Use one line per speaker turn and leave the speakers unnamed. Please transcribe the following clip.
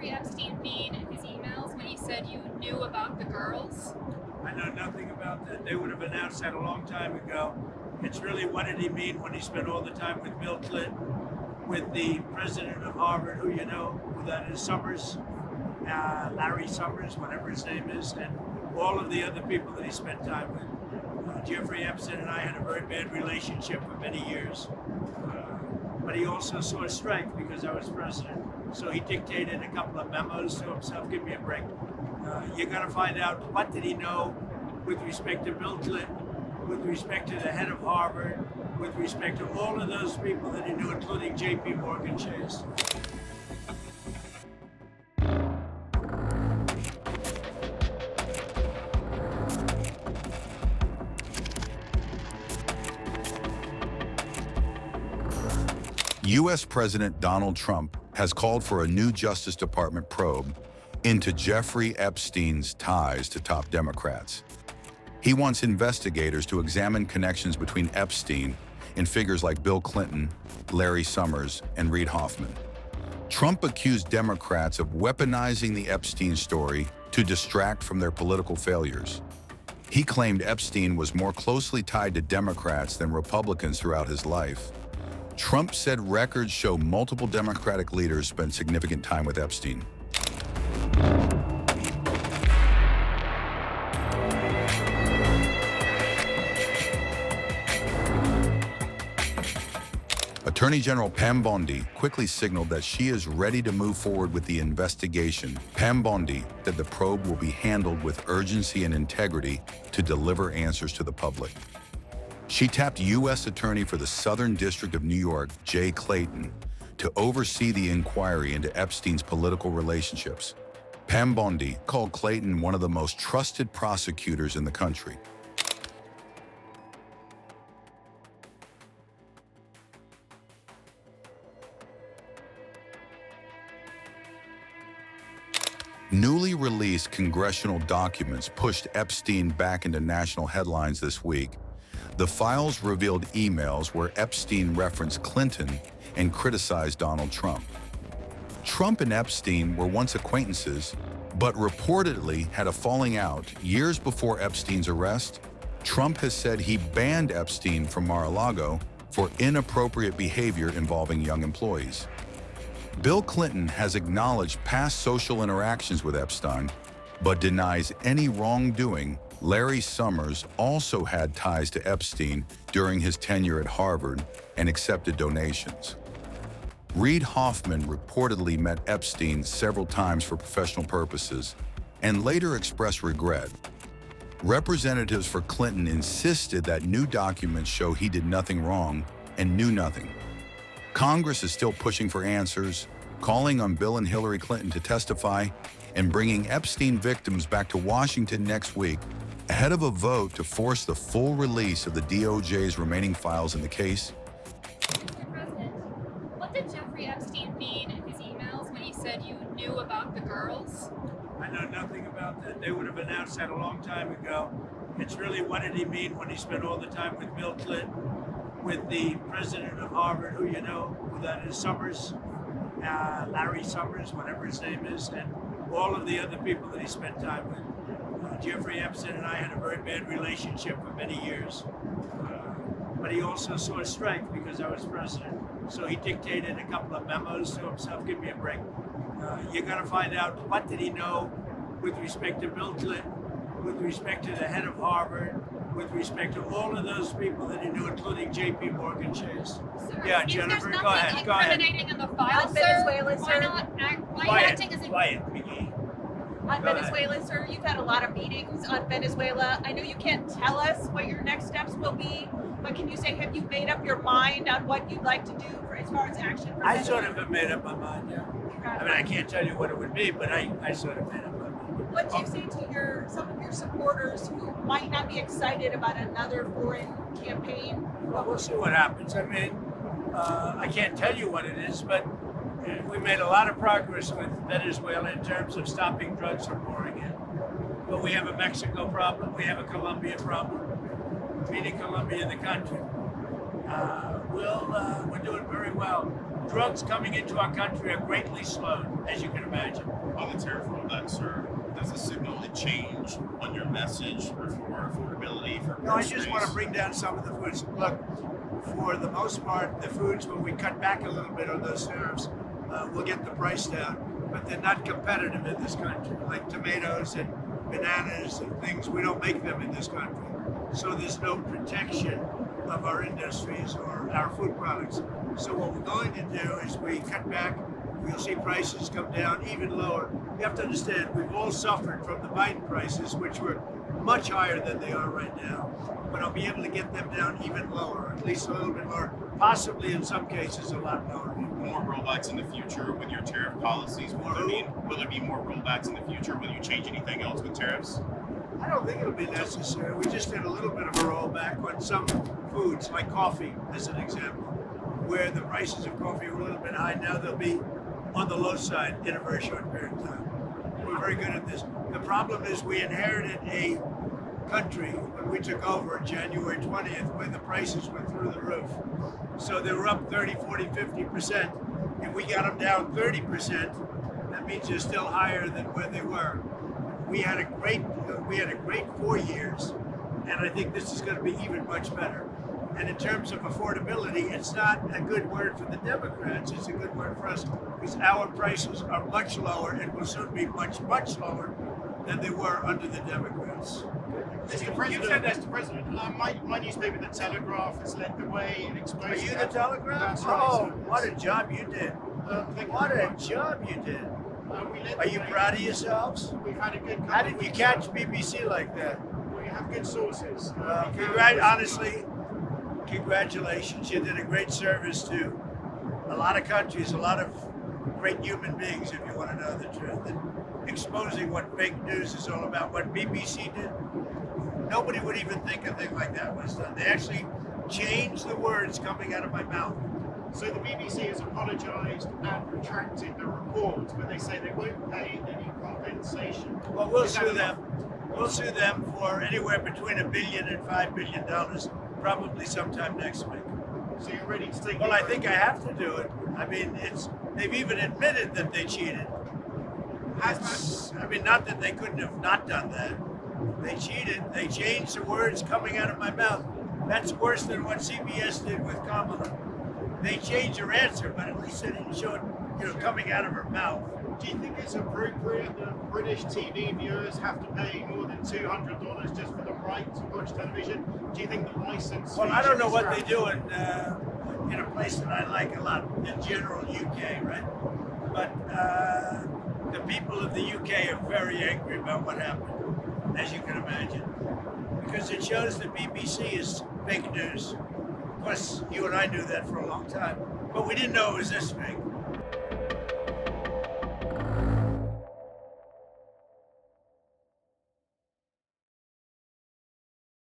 Jeffrey Epstein mean in his emails when he said you knew about the girls?
I know nothing about that. They would have announced that a long time ago. It's really, what did he mean when he spent all the time with Bill Clinton, with the president of Harvard, who you know who that is, Summers, Larry Summers, whatever his name is, and all of the other people that he spent time with. Jeffrey Epstein and I had a very bad relationship for many years. But he also saw strength because I was president. So he dictated a couple of memos to himself. Give me a break. You're going to find out what did he know with respect to Bill Clinton, with respect to the head of Harvard, with respect to all of those people that he knew, including J.P. Morgan Chase.
U.S. President Donald Trump has called for a new Justice Department probe into Jeffrey Epstein's ties to top Democrats. He wants investigators to examine connections between Epstein and figures like Bill Clinton, Larry Summers, and Reid Hoffman. Trump accused Democrats of weaponizing the Epstein story to distract from their political failures. He claimed Epstein was more closely tied to Democrats than Republicans throughout his life. Trump said records show multiple Democratic leaders spent significant time with Epstein. Attorney General Pam Bondi quickly signaled that she is ready to move forward with the investigation. Pam Bondi said the probe will be handled with urgency and integrity to deliver answers to the public. She tapped U.S. Attorney for the Southern District of New York, Clayton, to oversee the inquiry into Epstein's political relationships. Pam Bondi called Clayton one of the most trusted prosecutors in the country. Newly released congressional documents pushed Epstein back into national headlines this week. The files revealed emails where Epstein referenced Clinton and criticized Donald Trump. Trump and Epstein were once acquaintances, but reportedly had a falling out years before Epstein's arrest. Trump has said he banned Epstein from Mar-a-Lago for inappropriate behavior involving young employees. Bill Clinton has acknowledged past social interactions with Epstein, but denies any wrongdoing. Larry Summers also had ties to Epstein during his tenure at Harvard and accepted donations. Reid Hoffman reportedly met Epstein several times for professional purposes and later expressed regret. Representatives for Clinton insisted that new documents show he did nothing wrong and knew nothing. Congress is still pushing for answers, calling on Bill and Hillary Clinton to testify, and bringing Epstein victims back to Washington next week, ahead of a vote to force the full release of the DOJ's remaining files in the case.
Mr. President, what did Jeffrey Epstein mean in his emails when he said you knew about the girls?
I know nothing about that. They would have announced that a long time ago. It's really, what did he mean when he spent all the time with Bill Clinton, with the president of Harvard, who you know who that is, Summers, Larry Summers, whatever his name is, and all of the other people that he spent time with. Jeffrey Epstein and I had a very bad relationship for many years. But he also saw strength because I was president. So he dictated a couple of memos to himself. Give me a break. You're going to find out what did he know with respect to Bill Clinton, with respect to the head of Harvard, with respect to all of those people that he knew, including J.P. Morgan Chase.
Sir,
Yeah,
if
Jennifer,
there's
go ahead. Go ahead.
incriminating in the file,
On
sir,
Venezuela,
why
sir.
not? Why
Quiet,
acting as a
quiet, McGee.
On
Go ahead.
Venezuela, sir, you've had a lot of meetings on Venezuela. I know you can't tell us what your next steps will be, but can you say, have you made up your mind on what you'd like to do for, as far as action for
I
Venezuela?
sort of have made up my mind, yeah. I mean, I can't tell you what it would be, but I sort of made up my mind.
What do you say to some of your supporters who might not be excited about another foreign campaign?
Well, we'll see what happens. I mean, I can't tell you what it is, but we made a lot of progress with Venezuela in terms of stopping drugs from pouring in. But we have a Mexico problem. We have a Colombia problem. Meaning Colombia in the country. We're doing very well drugs coming into our country are greatly slowed, as you can imagine.
On the tariff rollback, sir, does it signal a change on your message or for affordability for
No, I
groceries?
just want to bring down some of the foods. Look, for the most part, the foods, when we cut back a little bit on those tariffs, we'll get the price down, but they're not competitive in this country. Like tomatoes and bananas and things, we don't make them in this country. So there's no protection of our industries or our food products. So what we're going to do is we cut back, we'll see prices come down even lower. You have to understand, we've all suffered from the Biden prices, which were much higher than they are right now. But I'll be able to get them down even lower, at least a little bit lower, possibly in some cases a lot lower.
More rollbacks in the future with your tariff policies? Will there be more rollbacks in the future? Will you change anything else with tariffs?
I don't think it'll be necessary. We just did a little bit of a rollback on some foods, like coffee, as an example, where the prices of coffee were a little bit high. Now they'll be on the low side in a very short period of time. We're very good at this. The problem is we inherited a country when we took over January 20th where the prices were through the roof. So they were up 30, 40, 50%. If we got them down 30%, that means they're still higher than where they were. We had a great 4 years, and I think this is going to be even much better. And in terms of affordability, it's not a good word for the Democrats, it's a good word for us, because our prices are much lower and will soon be much, much lower than they were under the Democrats.
Mr. President, you said, Mr. President, my newspaper, The Telegraph, has led the way in exposing...
Are you The Telegraph?
That's right,
Oh,
sir.
what a job you did. What a job you did. Are you proud of yourselves?
We've had a good couple
How did
of
you
weeks.
catch BBC like that?
We have good sources.
Honestly, congratulations. You did a great service to a lot of countries, a lot of great human beings, if you want to know the truth. And exposing what fake news is all about. What BBC did, nobody would even think a thing like that was done. They actually changed the words coming out of my mouth.
So the BBC has apologised and retracted the report, but they say they won't pay any compensation.
Well, we'll
Is that
sue them.
enough?
We'll sue them for anywhere between $1 billion and $5 billion, probably sometime next week.
So you're ready to take...
Well, I think I have to do it. I mean, they've even admitted that they cheated. Not that they couldn't have not done that. They cheated. They changed the words coming out of my mouth. That's worse than what CBS did with Kamala. They changed her answer, but at least they didn't show it, coming out of her mouth.
Do you think it's appropriate that British TV viewers have to pay more than $200 just for the right to watch television? Do you think the license...
Well, I don't know what they do in a place that I like a lot, in general UK, right? But the people of the UK are very angry about what happened, as you can imagine, because it shows that BBC is fake news. Of course, you and I knew that for a long time, but we didn't know it was this big.